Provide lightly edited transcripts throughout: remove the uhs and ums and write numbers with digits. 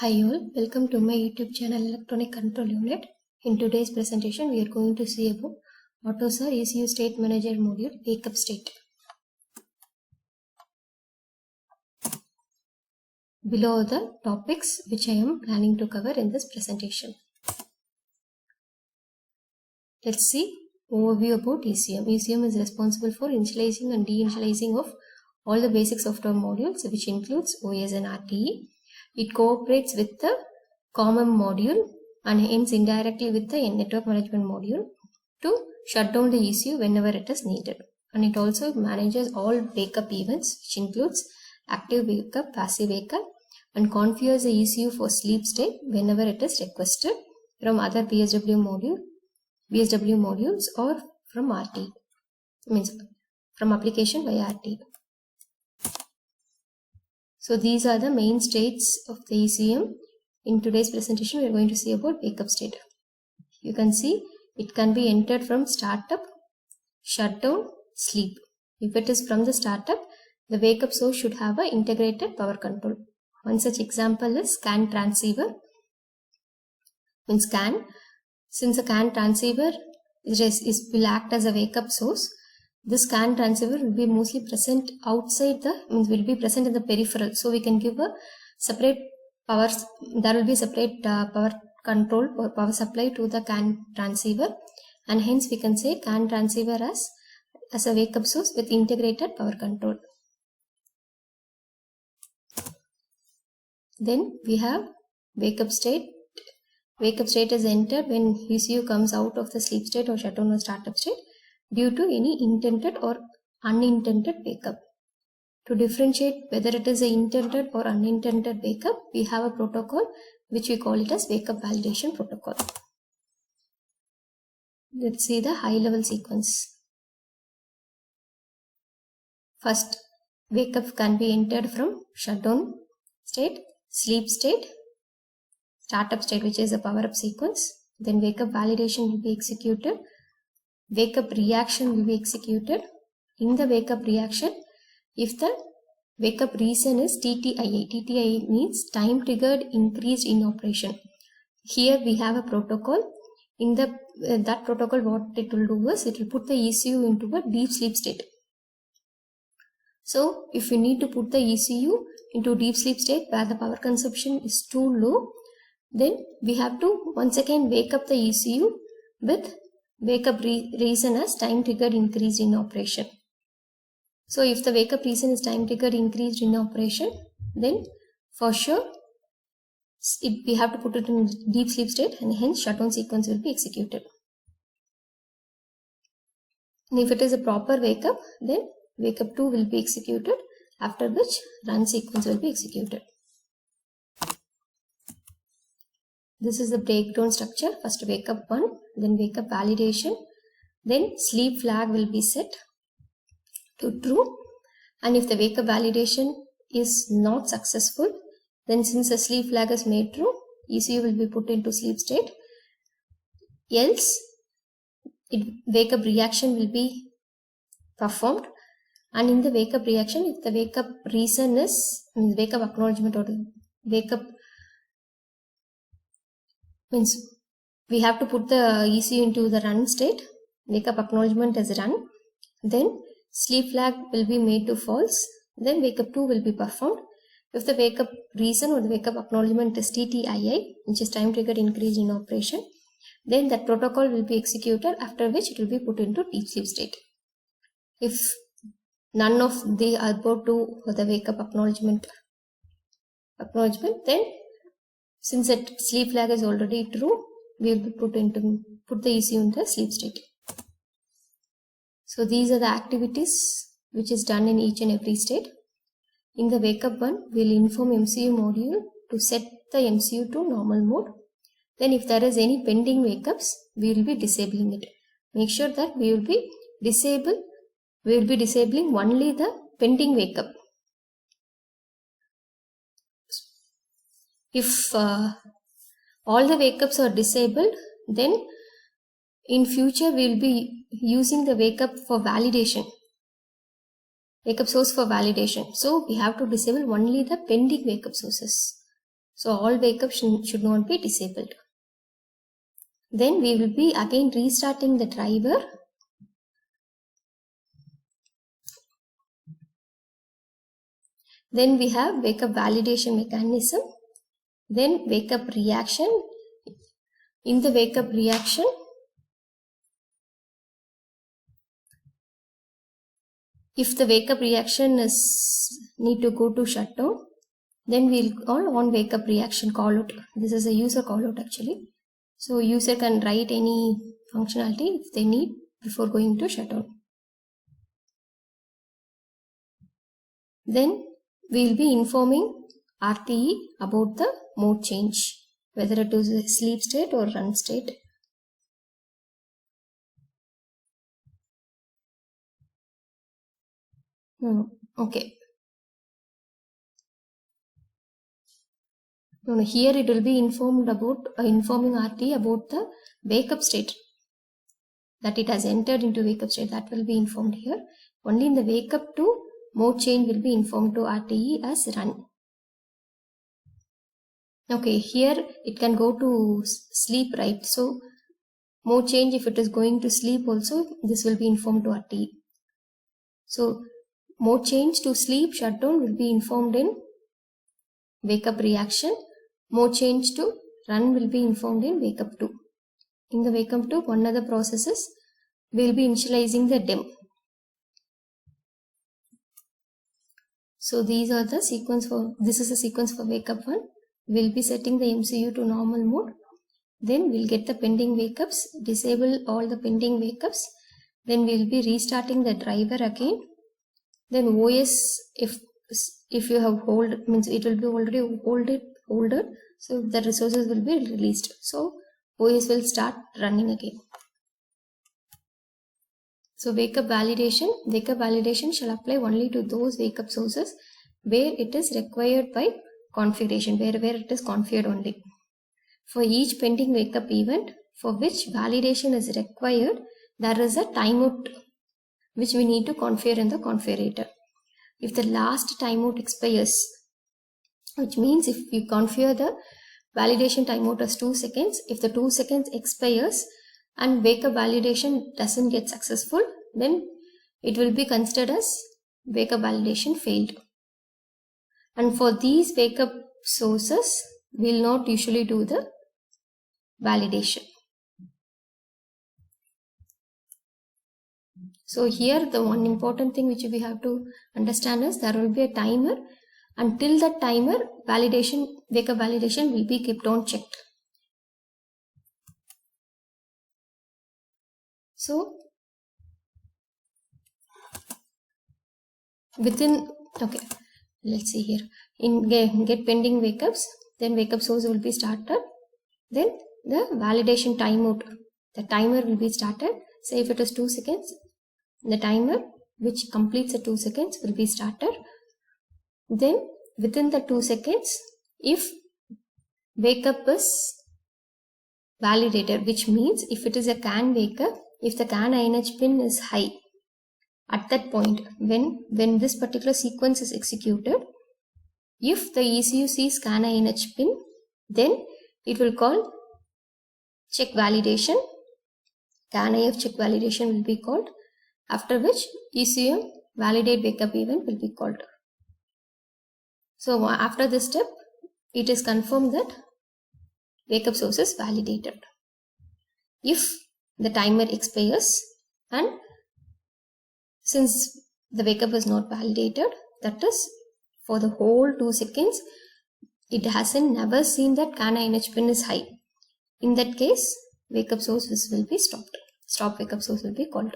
Hi all, welcome to my YouTube channel Electronic Control Unit. In today's presentation, we are going to see about AutoSAR ECU State Manager module Wake-up State. Below are the topics which I am planning to cover in this presentation. Let's see overview about ECM. ECM is responsible for initializing and deinitializing of all the basic software modules, which includes OS and RTE. It cooperates with the common module and hence indirectly with the network management module to shut down the ECU whenever it is needed. And it also manages all wake-up events, which includes active wake-up, passive wake-up, and configures the ECU for sleep state whenever it is requested from other BSW modules or from RT, means from application via RT. So these are the main states of the ECM. In today's presentation, we are going to see about wake-up state. You can see it can be entered from startup, shutdown, sleep. If it is from the startup, the wake-up source should have an integrated power control. One such example is CAN transceiver. Means CAN. Since a CAN transceiver will act as a wake-up source, this CAN transceiver will be mostly present outside will be present in the peripheral. So we can give a separate power, there will be separate power control or power supply to the CAN transceiver, and hence we can say CAN transceiver as a wake-up source with integrated power control. Then we have wake-up state. Wake-up state is entered when ECU comes out of the sleep state or shutdown or startup state due to any intended or unintended wake-up. To differentiate whether it is an intended or unintended wake-up, we have a protocol which we call it as wake-up validation protocol. Let's see the high-level sequence. First, wake-up can be entered from shutdown state, sleep state, startup state, which is a power-up sequence. Then wake-up validation will be executed. Wake-up reaction will be executed. In the wake-up reaction, if the wake-up reason is TTIA, TTIA means time triggered increased in operation. Here we have a protocol. In that protocol, what it will do is it will put the ECU into a deep sleep state. So if you need to put the ECU into deep sleep state where the power consumption is too low, then we have to once again wake up the ECU with wake-up reason as time triggered increased in operation. So if the wake-up reason is time triggered increased in operation, then for sure we have to put it in deep sleep state, and hence shutdown sequence will be executed. And if it is a proper wake-up, then wake-up 2 will be executed, after which run sequence will be executed. This is the breakdown structure. First wake-up 1, then wake-up validation, then sleep flag will be set to true, and if the wake-up validation is not successful, then since the sleep flag is made true, ECU will be put into sleep state. Else, wake-up reaction will be performed, and in the wake-up reaction, if the wake-up reason is wake-up acknowledgement or wake-up means we have to put the ECU into the run state, wake-up acknowledgement is run, then sleep flag will be made to false, then wake-up 2 will be performed. If the wake-up reason or the wake-up acknowledgement is TTIA, which is time triggered increase in operation, then that protocol will be executed, after which it will be put into deep sleep state. If none of the above two for the wake-up acknowledgement, then since that sleep flag is already true, we will put the ECU in the sleep state. So these are the activities which is done in each and every state. In the wake-up 1, we will inform MCU module to set the MCU to normal mode. Then if there is any pending wake-ups, we will be disabling it. Make sure that we will be disabling only the pending wake-up. If all the wake-ups are disabled, then in future we will be using the wake-up for validation, wake-up source for validation. So we have to disable only the pending wake-up sources. So all wake up should not be disabled. Then we will be again restarting the driver. Then we have wake up validation mechanism. Then wake up reaction. In the wake up reaction, if the wake up reaction is need to go to shutdown, then we'll call on wake up reaction call out. This is a user call out actually. So user can write any functionality if they need before going to shutdown. Then we'll be informing RTE about the mode change, whether it is a sleep state or run state. Okay. Here it will be informed about informing RTE about the wake up state, that it has entered into wake up state. That will be informed here. Only in the wake up to mode change will be informed to RTE as run. Okay, here it can go to sleep, right? So mode change, if it is going to sleep also, this will be informed to RTE. So mode change to sleep shutdown will be informed in wake up reaction. Mode change to run will be informed in wake up 2. In the wake up 2, one other processes will be initializing the DEM. So these are the sequence for, this is a sequence for wake up 1. We'll be setting the MCU to normal mode. Then we'll get the pending wake ups, disable all the pending wake ups. Then we'll be restarting the driver again. Then OS, if you have hold, means it will be already holded, so the resources will be released. So OS will start running again. So wake up validation shall apply only to those wake up sources where it is required by configuration, where it is configured only. For each pending wake up event for which validation is required, there is a timeout which we need to configure in the configurator. If the last timeout expires, which means if you configure the validation timeout as 2 seconds, if the 2 seconds expires and wake up validation doesn't get successful, then it will be considered as wake up validation failed. And for these wake up sources, we will not usually do the validation. So here the one important thing which we have to understand is there will be a timer. Until that timer, wake up validation will be kept on checked. So within, okay, let's see here. In get pending wake ups, then wake up source will be started. Then the validation timeout, the timer will be started. Say if it is 2 seconds, the timer which completes the 2 seconds will be started. Then within the 2 seconds, if wake up is validated, which means if it is a CAN wake up, if the CAN INH pin is high, at that point when this particular sequence is executed, if the ECU sees CAN INH pin, then it will call check validation. CAN IF check validation will be called, after which ECM validate wake up event will be called. So after this step, it is confirmed that wake up source is validated. If the timer expires and since the wake up is not validated, that is for the whole 2 seconds, it hasn't never seen that CAN INH pin is high. In that case, wake up source will be stopped. Stop wake up source will be called.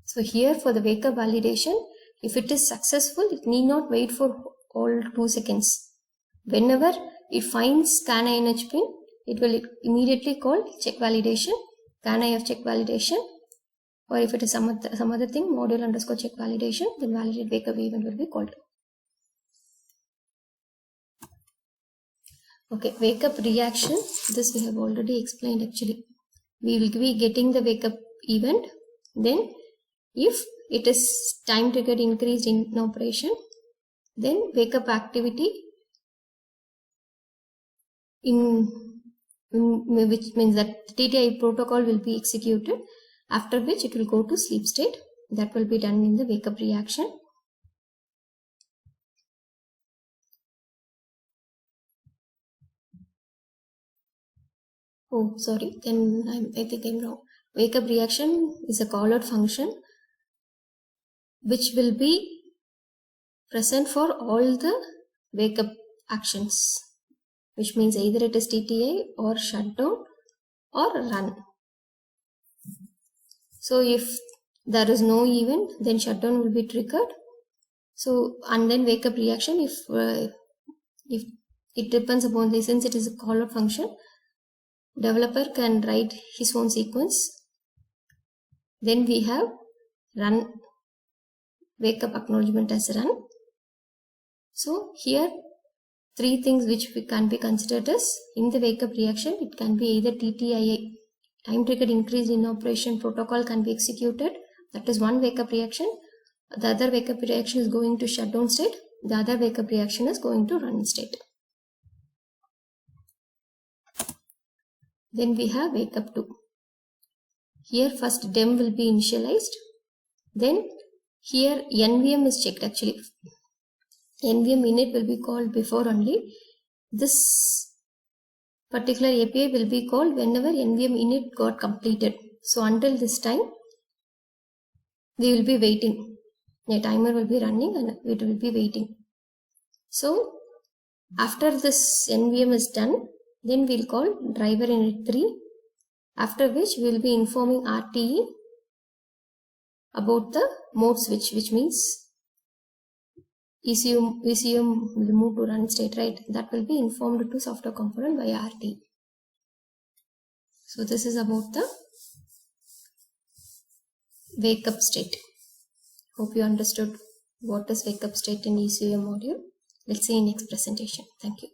So here for the wake up validation, if it is successful, it need not wait for all 2 seconds. Whenever it finds CAN INH pin, it will immediately call check validation, CAN IF check validation, or if it is some other thing, module underscore check validation, then validate wake up event will be called. Okay, wake up reaction, this we have already explained actually. We will be getting the wake up event, then if it is time triggered increased in operation, then wake up activity which means that the TTI protocol will be executed, after which it will go to sleep state. That will be done in the wake up reaction. Oh, sorry, then I think I'm wrong. Wake up reaction is a call out function which will be present for all the wake up actions, which means either it is TTI or shutdown or run. So if there is no event, then shutdown will be triggered. So, and then wake up reaction, if it depends upon this, since it is a call out function, developer can write his own sequence. Then we have run, wake up acknowledgement as run. So here 3 things which can be considered as in the wake up reaction. It can be either TTIA, time triggered increase in operation protocol, can be executed. That is one wake up reaction. The other wake up reaction is going to shutdown state. The other wake up reaction is going to run state. Then we have wake up 2. Here first dem will be initialized. Then here NVM is checked actually. NVM init will be called before only. This particular API will be called whenever NVM init got completed. So until this time, we will be waiting. A timer will be running and it will be waiting. So after this NVM is done, then we'll call driver init 3. After which we will be informing RTE about the mode switch, which means ECU will move to run state, right? That will be informed to software component via RTE. So this is about the wake up state. Hope you understood what is wake up state in ECU module. Let's see in next presentation. Thank you.